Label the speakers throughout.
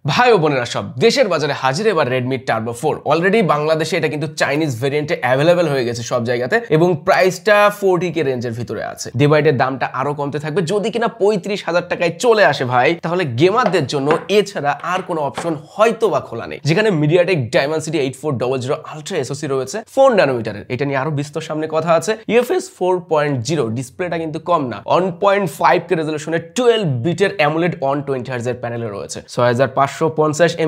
Speaker 1: ভাই ও বোনেরা সব দেশের বাজারে হাজির এবার Redmi Turbo 4 অলরেডি বাংলাদেশে এটা কিন্তু চাইনিজ ভেরিয়েন্টে অ্যাভেলেবেল হয়ে গেছে সব জায়গাতে এবং প্রাইসটা 40K রেঞ্জের ভিতরে আছে। ডিভাইডের দামটা আরো কমতে থাকবে যদি কিনা 35,000 টাকায় চলে আসে ভাই, তাহলে গেমারদের জন্য এছাড়া আর কোনো অপশন হয়তো বা খোলা নেই। যেখানে MediaTek Dimensity 8400 আলট্রা SoC রয়েছে 4 ন্যানোমিটারের, এটা নিয়ে আরো বিস্তর সামনে কথা আছে। UFS 4.0 ডিসপ্লেটা কিন্তু কম না, 1.5K রেজোলিউশনের 12 বিটের AMOLED on 20Hz এর প্যানেলে রয়েছে, 6550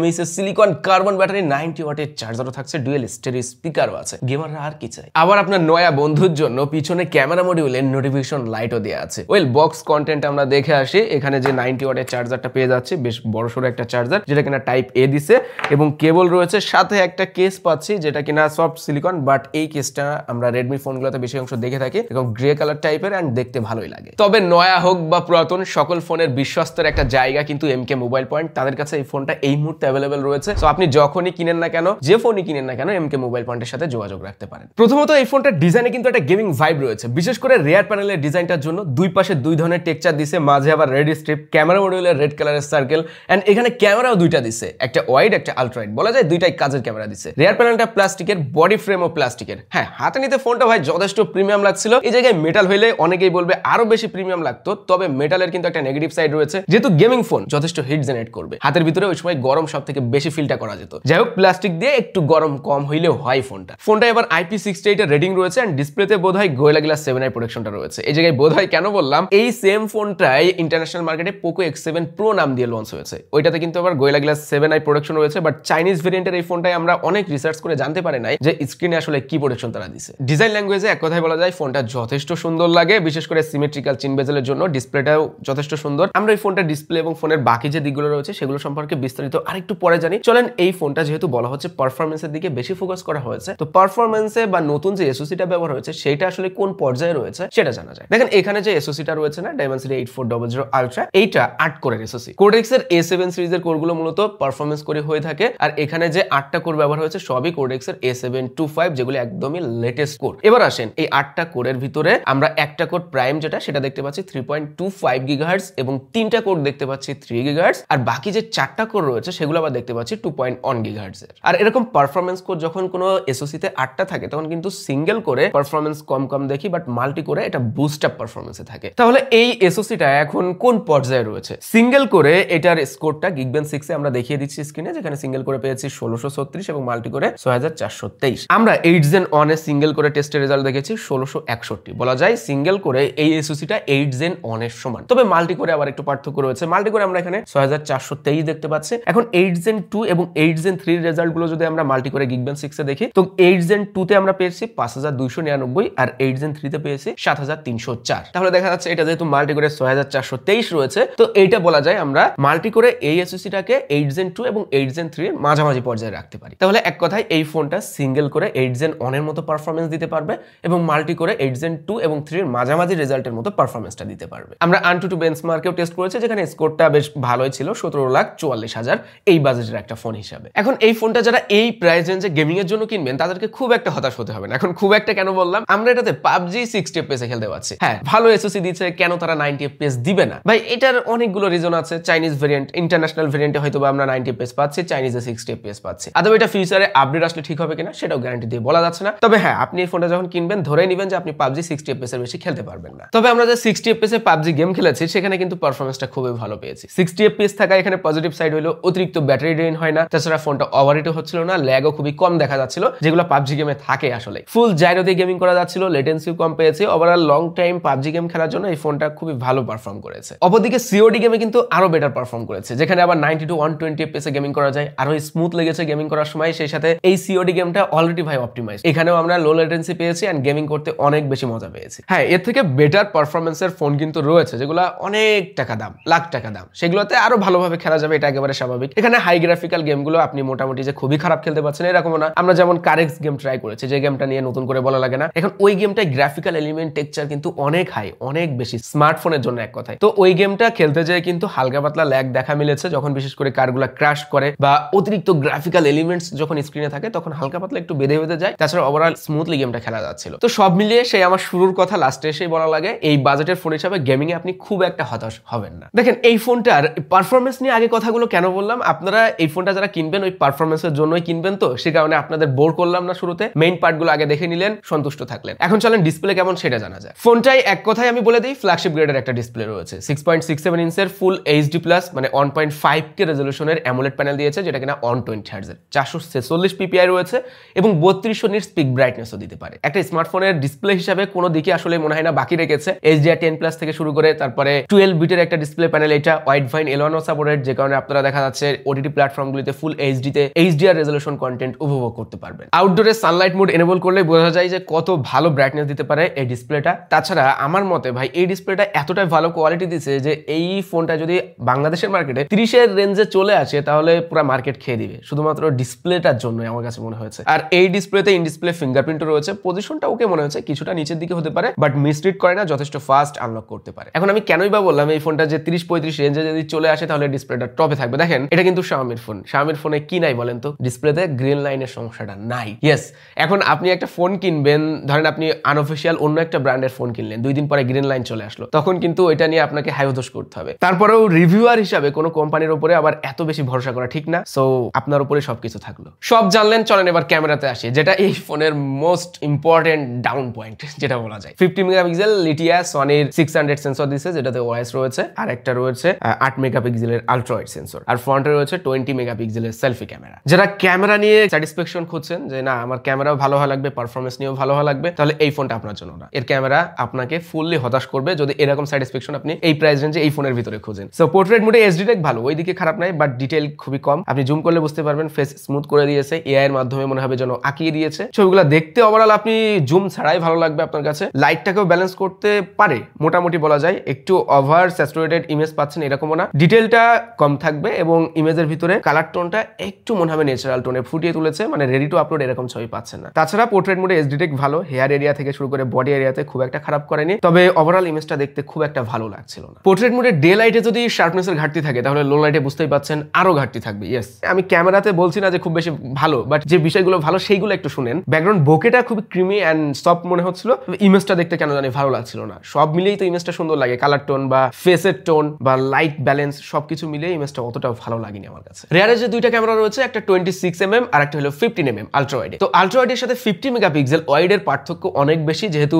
Speaker 1: mAh এর সিলিকন কার্বন ব্যাটারি, 90 ওয়াটের চার্জারও থাকছে, ডুয়েল স্টেরিও স্পিকারও আছে। গেমাররা আর কি চাই? আবার আপনার নয়া বন্ধুর জন্য পিছনে ক্যামেরা মডিউলে নোটিফিকেশন লাইটও দেওয়া আছে। ওয়েল বক্স কন্টেন্ট আমরা দেখে আসি। এখানে যে 90 ওয়াটের চার্জারটা পেয়ে যাচ্ছে, বেশ বড়সড় একটা চার্জার যেটা কিনা টাইপ এ দিছে এবং কেবল রয়েছে, সাথে একটা কেস পাচ্ছি যেটা কিনা সফট সিলিকন, বাট এই কেসটা আমরা রেডমি ফোনগুলোতে বেশি অংশ দেখে থাকি এবং গ্রে কালার টাইপের এন্ড দেখতে ভালোই লাগে। তবে নয়া হোক বা পুরাতন, সকল ফোনের বিশ্বস্তের একটা জায়গা কিন্তু এমকে মোবাইল পয়েন্ট, তাদের কাছে এই ফোনটা এই মুহূর্তে অ্যাভেলেবেল রয়েছে। সো আপনি যখনই কিনেন না কেন, যে ফোনই কিনেন না কেন, এমকে মোবাইল পয়েন্টের সাথে যোগাযোগ রাখতে পারেন। প্রথমত এই ফোনটার ডিজাইনে কিন্তু একটা গেমিং ভাইব রয়েছে, বিশেষ করে রিয়ার প্যানেলের ডিজাইনটার জন্য দুই পাশে দুই ধরনের টেক্সচার দিছে, মাঝে আবার রেড স্ট্রিপ, ক্যামেরা মডিউলের রেড কালারের সার্কেল এন্ড এখানে ক্যামেরাও দুইটা দিছে, একটা ওয়াইড একটা আলট্রা ওয়াইড, বলা যায় দুইটাই কাজের ক্যামেরা দিছে। রিয়ার প্যানেলটা প্লাস্টিকের, বডি ফ্রেমও প্লাস্টিকের। হ্যাঁ, হাতে নিতে ফোনটা ভাই যথেষ্ট প্রিমিয়াম লাগছিল। এই জায়গায় মেটাল হইলে অনেকেই বলবে আরো বেশি প্রিমিয়াম লাগতো, তবে মেটালের কিন্তু একটা নেগেটিভ সাইড রয়েছে, যেহেতু গেমিং ফোন যথেষ্ট হিট জেনারেট করবে, হাতের ভিতরে ওই সময় গরম সব থেকে বেশি ফিলটা করা যেত। যাই হোক, প্লাস্টিক দিয়ে একটু গরম কম হইলেও হয় ফোনটা এবার IP68 এর রেটিং রয়েছে এন্ড ডিসপ্লেতে বোধহয় গোরিলা গ্লাস 7i প্রোটেকশনটা রয়েছে। এই জায়গায় বোধহয় কেন বললাম, এই সেম ফোনটাই ইন্টারন্যাশনাল মার্কেটে পোকো X7 Pro নাম দিয়ে লঞ্চ হয়েছে, ওইটাতে কিন্তু আবার গোরিলা গ্লাস 7i প্রোটেকশন রয়েছে, বাট চাইনিজ ভেরিয়েন্টের এই ফোনটাই আমরা অনেক রিসার্চ করে জানতে পারি নাই যে স্ক্রিনে আসলে কি প্রোটেকশন তারা দিছে। ডিজাইন ল্যাঙ্গুয়েজে এক কথায় বলা যায় ফোনটা যথেষ্ট সুন্দর লাগে, বিশেষ করে সিমেট্রিক্যাল চিন বেজেলের জন্য ডিসপ্লেটাও যথেষ্ট সুন্দর। আমরা এই ফোনটা ডিসপ্লে এবং ফোনের বাকি যে দিকগুলো রয়েছে সেগুলো সম্পর্কে বিস্তারিত আরেকটু পরে জানি। চলেন, এই ফোনটা যেহেতু বলা হচ্ছে পারফরমেন্সের দিকে বেশি ফোকাস করা হয়েছে, তো পারফরমেন্সে বা নতুন যে এসওসিটা ব্যবহার হয়েছে সেটা আসলে কোন পর্যায়ে রয়েছে সেটা জানা যায়। দেখেন, এখানে যে এসওসিটা রয়েছে না, Dimensity 8400 আলট্রা, এইটা 8 কোরের এসওসি। Cortex এর A7 সিরিজের কোরগুলো মূলত পারফরমেন্স করে হয়ে থাকে, আর এখানে যে 8টা কোর ব্যবহার হয়েছে সবই Cortex এর A725, যেগুলো একদমই লেটেস্ট কোর। এবার আসেন, এই 8টা কোরের ভিতরে আমরা একটা কোর প্রাইম যেটা সেটা দেখতে পাচ্ছি 3.25 GHz এবং 3টা কোর দেখতে পাচ্ছি 3 GHz, আর বাকি যে 4টা কোর রয়েছে সেগুলো আবার দেখতে পাচ্ছি 2.1 GHz এর। আর এরকম পারফরমেন্স কোর যখন কোনো এসওসিতে 8টা থাকে তখন কিন্তু সিঙ্গেল করে পারফরমেন্স কম দেখি, বাট মাল্টি করে এটা বুস্ট আপ পারফরমেন্সে থাকে। তাহলে এই এসওসিটা এখন কোন পর্যায়ে রয়েছে? সিঙ্গেল করে এটার স্কোরটা Geekbench 6 এ আমরা দেখিয়ে দিচ্ছি স্ক্রিনে, যেখানে সিঙ্গেল করে পেয়েছি 1636 এবং মাল্টি করে 6423। আমরা 8 Gen 1 এ সিঙ্গেল করে টেস্টের রেজাল্ট দেখেছি 1661। বলা যায় সিঙ্গেল করে এই এসওসিটা 8 Gen 1 এর সমান, তবে মাল্টি করে আবার একটু পার্থক্য রয়েছে। মাল্টি করে আমরা এখানে 6423 দেখতে পাচ্ছি। এখন 8 Gen 2 এবং 8 Gen 3 এর রেজাল্ট গুলো যদি আমরা মাল্টি করে Geekbench 6 এ দেখি, তো 8 Gen 2 তে আমরা পেয়েছি 5299 আর 8 Gen 3 তে পেয়েছি 7304। তাহলে দেখা যাচ্ছে এটা যেহেতু মাল্টি করে 6423 রয়েছে, তো এইটা বলা যায় আমরা মাল্টি করে এই এসওসিটাকে 8 Gen 2 এবং 8 Gen 3 এর মাঝামাঝি পর্যায়ে রাখতে পারি। তাহলে এক কথায় এই ফোনটা সিঙ্গেল করে 8 Gen 1 এর মতো পারফরমেন্স দিতে পারবে এবং মাল্টি করে 8 Gen 2 এবং 3 এর মাঝামাঝি রেজাল্টের মতো পারফরমেন্সটা দিতে পারবে। আমরা AnTuTu বেঞ্চমার্কেও টেস্ট করেছি, যেখানে স্কোরটা বেশ ভালোই ছিল, 17,44,000 এই বাজেটের একটা ফোন হিসাবে। এখন এই ফোনটা যারা এই প্রাইস রেঞ্জে গেমিং এর জন্য কিনবেন তাদেরকে খুব একটা হতাশ হতে হবে না। এখন খুব একটা কেন বললাম, আমরা এটাতে PUBG 60 FPS এ খেলতে পাচ্ছি। হ্যাঁ, ভালো এসওসি দিচ্ছে, কেন তারা 90 FPS দিবে না? ভাই, এটার অনেকগুলো রিজন আছে। চাইনিজ ভেরিয়েন্ট, ইন্টারন্যাশনাল ভেরিয়েন্টে হয়তো আমরা 90 FPS পাচ্ছি, চাইনিজে 60 FPS পাচ্ছি। আদৌ এটা ফিউচারে আপডেট আসলে ঠিক হবে কিনা সেটাও গ্যারান্টি দিয়ে বলা যাচ্ছে না। তবে হ্যাঁ, আপনি এই ফোনটা যখন কিনবেন ধরে নেবেন যে আপনি PUBG 60 FPS এর বেশি খেলতে পারবেন না। তবে আমরা যে 60 FPS এ PUBG গেম খেলেছি সেখানে কিন্তু পারফরমেন্সটা খুবই ভালো পেয়েছি। 60 FPS থাকা এখানে পজিটিভ সাইড হলো অতিরিক্ত ব্যাটারি ড্রেন হয় না, তাছাড়া ফোনটা ওভারহিটও হচ্ছিল না, ল্যাগও খুবই কম দেখা যাচ্ছিল, যেগুলো PUBG গেমে থাকে আসলে। ফুল জাইরো দিয়ে গেমিং করা যাচ্ছিল, লেটেন্সিও কম পেয়েছি। Overall long time PUBG game খেলার জন্য এই ফোনটা খুবই ভালো পারফর্ম করেছে। অপরদিকে COD গেমে কিন্তু আরো বেটার পারফর্ম করেছে, যেখানে আবার 90 to 120 FPS এ গেমিং করা যায়, আরো স্মুথ লেগেছে গেমিং করার সময়। সেই সাথে এই COD গেমটা অলরেডি ভাই অপটিমাইজ, এখানেও আমরা লো লেটেন্সি পেয়েছি এন্ড গেমিং করতে অনেক বেশি মজা পেয়েছি। হ্যাঁ, এর থেকে বেটার পারফরমেন্সের ফোন কিন্তু রয়েছে, যেগুলো অনেক টাকা দাম, লাখ টাকা দাম, সেগুলোতে আরো ভালোভাবে খেলা যাবে, এটা একেবারে স্বাভাবিক। এখানে হাই গ্রাফিক্যাল গেমগুলো আপনি মোটামুটি যে খুবই খারাপ খেলতে পারছেন এরকম না। আমরা যেমন কারেক্স গেম ট্রাই করেছি, যে গেমটা নিয়ে নতুন করে বলা লাগে না, এখন ওই গেমটায় গ্রাফিক্যাল এলিমেন্ট টেক্সচার কিন্তু অনেক হাই, অনেক বেশি স্মার্টফোনের জন্য এক কথায়। তো ওই গেমটা খেলতে যেয়ে কিন্তু হালকা পাতলা ল্যাগ দেখা মিলেছে, যখন বিশেষ করে কারগুলা ক্র্যাশ করে বা অতিরিক্ত গ্রাফিক্যাল এলিমেন্টস যখন স্ক্রিনে থাকে তখন হালকা পাতলা একটু বেঁধে যায়। তাছাড়া ওভারঅল স্মুথলি গেমটা খেলা যাচ্ছিল। তো সব মিলিয়ে সেই আমার শুরুর কথা লাস্টে এসেই বলা লাগে, এই বাজেটের ফোন হিসাবে গেমিং এ আপনি খুব একটা হতাশ হবেন না। দেখেন, এই ফোনটার পারফরমেন্স নিয়ে আগে কথাগুলো কথাগুলো কেন বললাম, আপনারা এই ফোনটা যারা কিনবেন ওই পারফরমেন্সের জন্যই কিনবেন, তো সে কারণে আপনাদের বোর করলাম না, শুরুতে মেইন পার্টগুলো আগে দেখে নিলেন, সন্তুষ্ট থাকলেন। এখন চলেন ডিসপ্লে কেমন সেটা জানা যায়। ফোনটাই এক কথায় আমি বলে দিই, ফ্ল্যাগশিপ গ্রেডের একটা ডিসপ্লে রয়েছে। 6.67 ইঞ্চের ফুল এইচডি প্লাস মানে 1.5K রেজলিউশনের অ্যামোলেড প্যানেল দিয়েছে, যেটা কিনা 120 হার্টজের, 446 পিপিআই রয়েছে এবং 3200 নিটস পিক ব্রাইটনেসও দিতে পারে। একটা স্মার্টফোনের ডিসপ্লে হিসাবে কোনো দিকে আসলে মনে হয় না বাকি রেখেছে। HDR10+ থেকে শুরু করে তারপরে 12 বিটের একটা ডিসপ্লে প্যানেল, এটা ওয়াইড ফাইন L1 সাপোর্টেড, যে কারণে আপনারা দেখা যাচ্ছে ওটিটি প্ল্যাটফর্মগুলিতে ফুল এইচডিতে HDR রেজলিউশন কন্টেন্ট উপভোগ করতে পারবেন। আউটডোরে সানলাইট মোড এনেবল করলে বোঝা যায় যে কত ভালো ব্রাইটনেস দিতে পারে এই ডিসপ্লেটা। তাছাড়া আমার মতে ভাই এই ডিসপ্লেটা এতটাই ভালো কোয়ালিটি দিচ্ছে যে এই ফোনটা যদি বাংলাদেশের মার্কেটে 30-এর রেঞ্জে চলে আসে তাহলে পুরো মার্কেট খেয়ে দিবে, শুধুমাত্র ডিসপ্লেটার জন্য আমার কাছে মনে হয়েছে। আর এই ডিসপ্লেতে ইন ডিসপ্লে ফিঙ্গারপ্রিন্ট রয়েছে, পজিশনটা ওকে মনে হচ্ছে, কিছুটা নিচের দিকে হতে পারে বাট মিসরিড করে না, যথেষ্ট ফাস্ট আনলক করতে পারে। এখন আমি কেনই বা বললাম এই ফোনটা যে 30-35 রেঞ্জে যদি চলে আসে তাহলে ডিসপ্লেটা টপে থাকবে। দেখেন এটা কিন্তু শাওমির ফোন, শাওমির ফোনে কি নাই বলেন তো, ডিসপ্লেতে গ্রিন লাইনের সমস্যাটা নাই। ইয়েস, এখন আপনি একটা ফোন কিনবেন, ধরেন আপনি আনঅফিশিয়াল অন্য একটা ব্র্যান্ডের ফোন কিনলেন, 2 দিন পরে গ্রিন লাইন চলে আসলো, তখন কিন্তু এটা নিয়ে আপনাকে হাইদোষ করতে হবে। তারপরেও রিভিউয়ার হিসাবে কোনো কোম্পানির উপরে আবার এত বেশি ভরসা করা ঠিক না, সো আপনার উপরে সবকিছু থাকলো। সব জানলেন, চলেন এবার ক্যামেরাতে আসি, যেটা এই ফোনের মোস্ট ইম্পর্টেন্ট ডাউন পয়েন্ট যেটা বলা যায়। 50 মেগাপিক্সেল লিটিয়া সনির 600 সেন্সর দিচ্ছে, যেটাতে ওএস রয়েছে, আর একটা রয়েছে 8 মেগাপিক্সেলের আলট্রা ওয়াইড সেন্সর, আর ফ্রন্টে রয়েছে 20 মেগাপিক্সেলের সেলফি ক্যামেরা। যারা ক্যামেরা নিয়ে স্যাটিসফ্যাকশন খুঁজছেন যে না আমার ক্যামেরাও ভালো হওয়া লাগবে, পারফরমেন্স নিয়েও ভালো হওয়া লাগবে, তাহলে এই ফোনটা আপনার জন্য না। এর ক্যামেরা আপনাকে ফুললি হতাশ করবে যদি এরকম স্যাটিসফ্যাকশন আপনি এই প্রাইস রেঞ্জে এই ফোনের ভিতরে খুঁজেন। সো পোর্ট্রেট মোডে এইচডি টেক ভালো, ওইদিকে খারাপ নাই, বাট ডিটেল খুবই কম। আপনি জুম করলে বুঝতে পারবেন ফেস স্মুথ করে দিয়েছে, এআই এর মাধ্যমে মনে হবে যেন আঁকিয়ে দিয়েছে। ছবিগুলো দেখতে ওভারঅল আপনি জুম ছাড়াই ভালো লাগবে আপনার কাছে। লাইটটাকেও ব্যালেন্স করতে পারে মোটামুটি বলা যায়, একটু ওভার স্যাচুরেটেড ইমেজ পাচ্ছেন এরকমও না, ডিটেলটা কম থাকবে এবং ইমেজের ভিতরে কালার টোনটা একটু মনে হবে ন্যাচারাল টোনে ফুটিয়ে তুলেছে, মানে রেডি টু আপলোড এরকম ছবি পাচ্ছেন না। তাছাড়া পোর্ট্রেট মোডে এইচডি টেক ভালো, হেয়ার এরিয়া থেকে শুরু করে বডি এরিয়াতে খুব একটা খারাপ করেনি, তবে ওভারঅল ইমেজটা দেখতে খুব একটা ভালো লাগছিল না। পোর্ট্রেট মোডে ডে লাইটে যদি শার্পনেসের ঘাটতি থাকে তাহলে লো লাইটে বুঝতেই পাচ্ছেন আরো ঘাটতি থাকবে। ইয়েস, আমি ক্যামেরাতে বলছি না যে খুব বেশি ভালো, বাট যে বিষয়গুলো ভালো সেইগুলো একটু শুনেন। ব্যাকগ্রাউন্ড বোকেটা খুব ক্রিমি অ্যান্ড সফট মনে হচ্ছিল, ইমেজটা দেখতে কেন জানি ভালো লাগছিল না। সব মিলিয়েই তো ইমেজটা সুন্দর লাগে, কালার টোন বা ফেসের টোন বা লাইট ব্যালেন্স সবকিছু মিলিয়ে ইমেজটা অতটা ভালো লাগেনি আমার কাছে। রেয়ারে যে দুইটা ক্যামেরা রয়েছে, একটা 26mm আর একটা হলো 15mm আলট্রা ওয়াইড। তো আলট্রা ওয়াইডের সাথে 50 মেগাপিক্সেল ওয়াইডের পার্থক্য অনেক বেশি, যেহেতু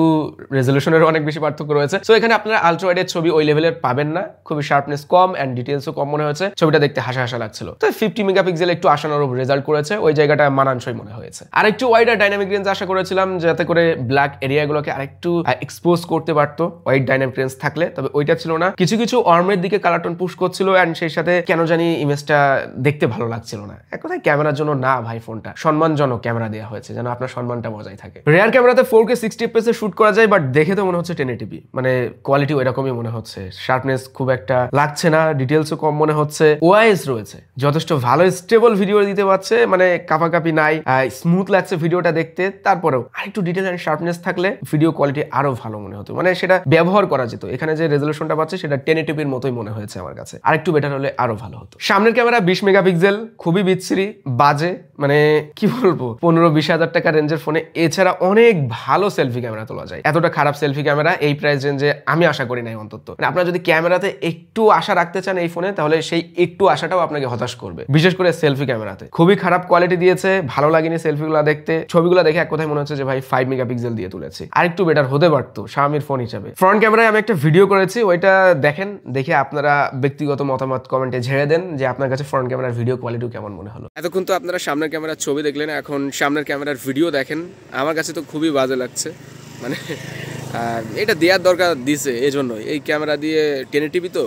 Speaker 1: রেজলিউশনের অনেক বেশি পার্থক্য রয়েছে। সো এখানে আপনারা আলট্রা ওয়াইডের ছবি ওই লেভেলের পাবেন না, খুবই শার্পনেস কম এন্ড ডিটেইলসও কম মনে হয়েছে, ছবিটা দেখতে হাসা হাসা লাগছিল। তো 50 মেগাপিক্সেল একটু আশানুরূপ রেজাল্ট করেছে, ওই জায়গাটা মানানসই মনে হয়েছে। আর একটু ওয়াইড আর ডাইনামিক রেঞ্জ আশা করেছিলাম, যাতে করে ব্ল্যাক এরিয়াগুলোকে আরেকটু এক্সপোজ করতে পারতো ওয়াইড ডাইনামিক রেঞ্জ থাকলে, তবে ওইটা ছিল না। কিছু কিছু আর্মের দিকে কালার টোন পুশ করছিল এন্ড সেই সাথে কেন জানি ইমেজটা দেখতে ভালো লাগছিল না। এক কথায় ক্যামেরার জন্য না ভাই, ফোনটা সম্মানজনক ক্যামেরা দেওয়া হয়েছে, যেন আপনার সম্মানটা বজায় থাকে। রেয়ার ক্যামেরাতে 4K 60 fps এ শুট করা যায়, বাট দেখে তো মনে হচ্ছে 1080p, মানে কোয়ালিটি ওইরকমই মনে হচ্ছে, শার্পনেস খুব একটা লাগছে না, ডিটেলসও কম মনে হচ্ছে। ওআইএস রয়েছে, যথেষ্ট ভালো স্টেবল ভিডিও দিতে পারছে, মানে কাপাকাপি নাই, স্মুথ লাগছে ভিডিওটা দেখতে। তারপরেও আরেকটু ডিটেল এন্ড শার্পনেস থাকলে ভিডিও কোয়ালিটি আরো ভালো মনে হতো, মানে সেটা ব্যবহার করা যেত। এখানে যে রেজলিউশনটা পাচ্ছে সেটা 1080p এর মতোই মনে হয়েছে আমার কাছে, আরেকটু বেটার হলে আরো ভালো হতো। সামনের ক্যামেরা 20 মেগাপিক্সেল, খুবই বিচ্ছিরি বাজে, মানে কি বলবো, 15-20 হাজার টাকা রেঞ্জের ফোনে এছাড়া অনেক ভালো সেলফি ক্যামেরা তোলা যায়। এতটা খারাপ সেলফি ক্যামেরা এই প্রাইস রেঞ্জে আমি আশা করি নাই অন্তত। মানে আপনারা যদি ক্যামেরাতে একটু আশা রাখতে চান এই ফোনে, তাহলে সেই একটু আশাটাও আপনাকে হতাশ করবে, বিশেষ করে সেলফি ক্যামেরাতে খুবই খারাপ কোয়ালিটি দিয়েছে, ভালো লাগেনি সেলফিগুলো দেখতে। ছবিগুলো দেখে এক কথায় মনে হচ্ছে যে ভাই 5 মেগাপিক্সেল দিয়ে তুলেছি, আরেকটু বেটার হতে পারতো শাওমির ফোন হিসাবে। ফ্রন্ট ক্যামেরায় আমি একটা ভিডিও করেছি, ওইটা দেখেন, দেখে আপনারা ব্যক্তিগত মতামত কমেন্টে ঝেড়ে দেন যে আপনার কাছে ফ্রন্ট ক্যামেরার ভিডিও কোয়ালিটি কেমন মনে হলো। এতক্ষণ তো আপনারা সামনের ক্যামেরার ছবি দেখলেন, এখন সামনের ক্যামেরার ভিডিও দেখেন। আমার কাছে তো খুবই বাজে লাগছে, মানে এটা দেওয়ার দরকার দিছে, এই জন্যই এই ক্যামেরা দিয়ে 1080p তো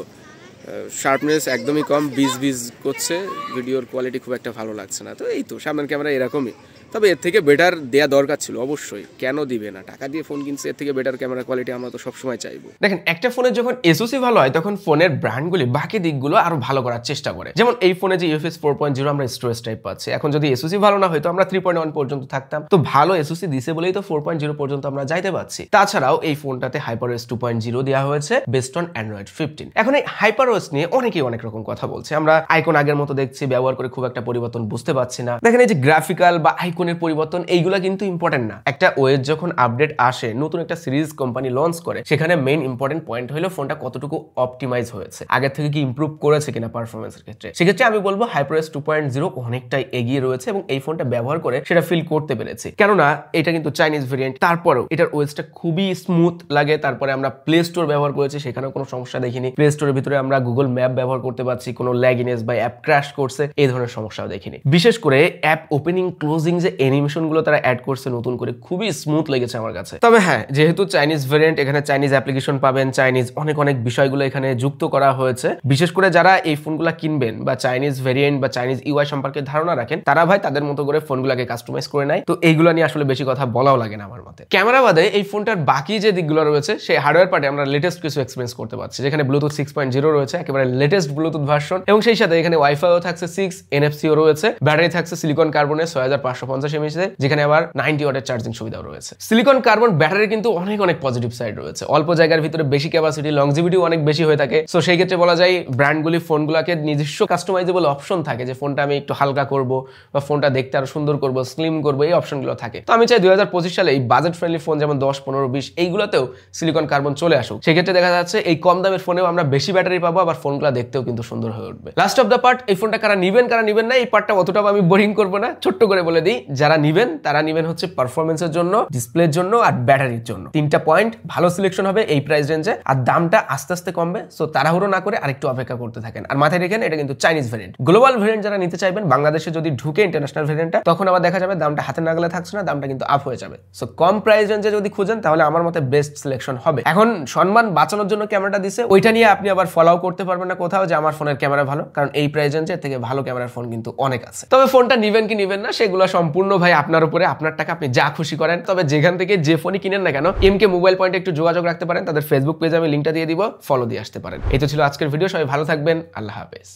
Speaker 1: শার্পনেস একদমই কম, বিজ করছে, ভিডিওর কোয়ালিটি খুব একটা ভালো লাগছে না। তো এই তো সামনের ক্যামেরা এরকমই, তবে এর থেকে বেটার দেয়া দরকার ছিল অবশ্যই, কেন দিবে না, টাকা দিয়ে ফোন কিনছে, এর থেকে বেটার ক্যামেরা কোয়ালিটি আমরা তো সবসময় চাইবো। দেখেন একটা ফোনের যখন এসওসি ভালো হয় তখন ফোনের ব্র্যান্ডগুলি বাকি দিকগুলো আরো ভালো করার চেষ্টা করে। যেমন এই ফোনে যে UFS 4.0 আমরা স্টোরেজ টাইপ পাচ্ছি, এখন যদি এসওসি ভালো না হয়তো আমরা 3.1 পর্যন্ত থাকতাম, তো ভালো এসওসি দিছে বলেই তো 4.0 পর্যন্ত আমরা যাইতে পারছি। তাছাড়াও এই ফোনটাতে HyperOS 2.0 দেওয়া হয়েছে বেসড অন Android 15। এখন এই HyperOS নিয়ে অনেকেই অনেক রকম কথা বলছে, আমরা আইকন আগের মতো দেখছি, ব্যবহার করে খুব একটা পরিবর্তন বুঝতে পারছি না। দেখেন এই যে গ্রাফিক্যাল বা আইকন আইকনের পরিবর্তন, এইগুলা কিন্তু ইম্পর্টেন্ট না। একটা ওএস যখন আপডেট আসে, নতুন একটা সিরিজ কোম্পানি লঞ্চ করে, সেখানে মেইন ইম্পর্টেন্ট পয়েন্ট হলো ফোনটা কতটুকু অপটিমাইজ হয়েছে, আগের থেকে কি ইমপ্রুভ করেছে কিনা পারফরমেন্সের ক্ষেত্রে। সেক্ষেত্রে আমি বলবো HyperOS 2.0 অনেকটাই এগিয়ে রয়েছে এবং এই ফোনটা ব্যবহার করে সেটা ফিল করতে পেরেছি। কেননা এটা কিন্তু চাইনিজ ভেরিয়েন্ট, তারপরেও এটার ওএসটা খুবই স্মুথ লাগে। তারপরে আমরা প্লে স্টোর ব্যবহার করেছি, সেখানেও কোনো সমস্যা দেখিনি। প্লে স্টোরের ভিতরে আমরা গুগল ম্যাপ ব্যবহার করতে পারছি, কোনো ল্যাগিনেস বা অ্যাপ ক্র্যাশ করছে এই ধরনের সমস্যাও দেখিনি। বিশেষ করে অ্যাপ ওপেনিং ক্লোজিং যে অ্যানিমেশন গুলো তারা অ্যাড করছে নতুন করে, খুবই স্মুথ লেগেছে আমার কাছে। তবে হ্যাঁ, যেহেতু চাইনিজ ভেরিয়েন্ট, এখানে চাইনিজ অ্যাপ্লিকেশন পাবেন, চাইনিজ অনেক বিষয়গুলো এখানে যুক্ত করা হয়েছে। বিশেষ করে যারা এই ফোনগুলো কিনবেন বা চাইনিজ ভেরিয়েন্ট বা চাইনিজ ইউআই সম্পর্কে ধারণা রাখেন, তারা ভাই তাদের মতো করে ফোনগুলোকে কাস্টমাইজ করে নেয়। তো এইগুলো নিয়ে আসলে বেশি কথা বলাও লাগে না আমার মতে। ক্যামেরা বাদে এই ফোনটার বাকি যে দিকগুলো রয়েছে, সেই হার্ডওয়্যার পার্টে আমরা লেটেস্ট কিছু এক্সপেরিয়েন্স করতে পারছি, যেখানে ব্লুটুথ 6.0 রয়েছে, একেবারে লেটেস্ট ব্লুটুথ ভার্সন, এবং সেই সাথে এখানে ওয়াইফাইও থাকছে 6, এনএফসিও রয়েছে, ব্যাটারি থাকছে সিলিকন কার্বনের 6550 mAh, যেখানে আবার 90 ওয়াটের চার্জিং সুবিধাও রয়েছে। সিলিকন কার্বন ব্যাটারি কিন্তু অনেক পজিটিভ সাইড রয়েছে, অল্প জায়গার ভিতরে বেশি ক্যাপাসিটি, লংজিভিটি অনেক বেশি হয়ে থাকে। সো সেই ক্ষেত্রে বলা যায় ব্র্যান্ডগুলি ফোনগুলোকে নিজস্ব কাস্টমাইজেবল অপশন থাকে, যে ফোনটা আমি একটু হালকা করব বা ফোনটা দেখতে আরো সুন্দর করব, স্লিম করব, এই অপশনগুলো থাকে। তো আমি চাই 2025 সালে এই বাজেট ফ্রেন্ডলি ফোন যেমন 10, 15, 20 এইগুলোতেও সিলিকন কার্বন চলে আসুক। সেক্ষেত্রে দেখা যাচ্ছে এই কম দামের ফোনেও আমরা বেশি ব্যাটারি পাবো, আবার ফোনগুলো দেখতেও কিন্তু সুন্দর হয়ে উঠবে। লাস্ট অফ দ্য পার্ট, এই ফোনটা কারা নিবেন না, এই পার্টটা অতটাও আমি বোরিং করবো না, ছোট্ট করে বলে দিই। যারা নিবেন তারা নিবেন হচ্ছে পারফরমেন্সের জন্য, ডিসপ্লের জন্য আর ব্যাটারির জন্য। 3টা পয়েন্ট ভালো সিলেকশন হবে এই প্রাইস রেঞ্জে, আর দামটা আস্তে আস্তে কমবে। সো তাড়াহুড়ো না করে আরেকটু অপেক্ষা করতে থাকেন। আর মাথায় রেখেন এটা কিন্তু চাইনিজ ভেরিয়েন্ট। গ্লোবাল ভেরিয়েন্ট যারা নিতে চাইবেন, বাংলাদেশে যদি ঢুকে ইন্টারন্যাশনাল ভেরিয়েন্টটা, তখন আবার দেখা যাবে দামটা হাতে নাগালে থাকছে না, দামটা কিন্তু আপ হয়ে যাবে। সো কম প্রাইস রেঞ্জে যদি খুঁজেন, তাহলে আমার মতে বেস্ট সিলেকশন হবে। এখন সম্মান বাঁচানোর জন্য ক্যামেরাটা দিছে, ওইটা নিয়ে আপনি আবার ফলো করতে পারবেন না কোথাও যে আমার ফোনের ক্যামেরা ভালো, কারণ এই প্রাইস রেঞ্জে থেকে ভালো ক্যামেরার ফোন কিন্তু অনেক আছে। তবে ফোনটা নিবেন কি নিবেন না, সেগুলো সম্পূর্ণ ভাই আপনার উপরে, আপনার টাকা, আপনি যা খুশি করেন। তবে যেখান থেকে যে ফোনই কিনেন না কেন, এমকে মোবাইল পয়েন্টে একটু যোগাযোগ রাখতে পারেন, তাদের ফেসবুক পেজে আমি লিঙ্কটা দিয়ে দিব, ফলো দিয়ে আসতে পারেন। এই তো ছিল আজকের ভিডিও। সবাই ভালো থাকবেন, আল্লাহ হাফেজ।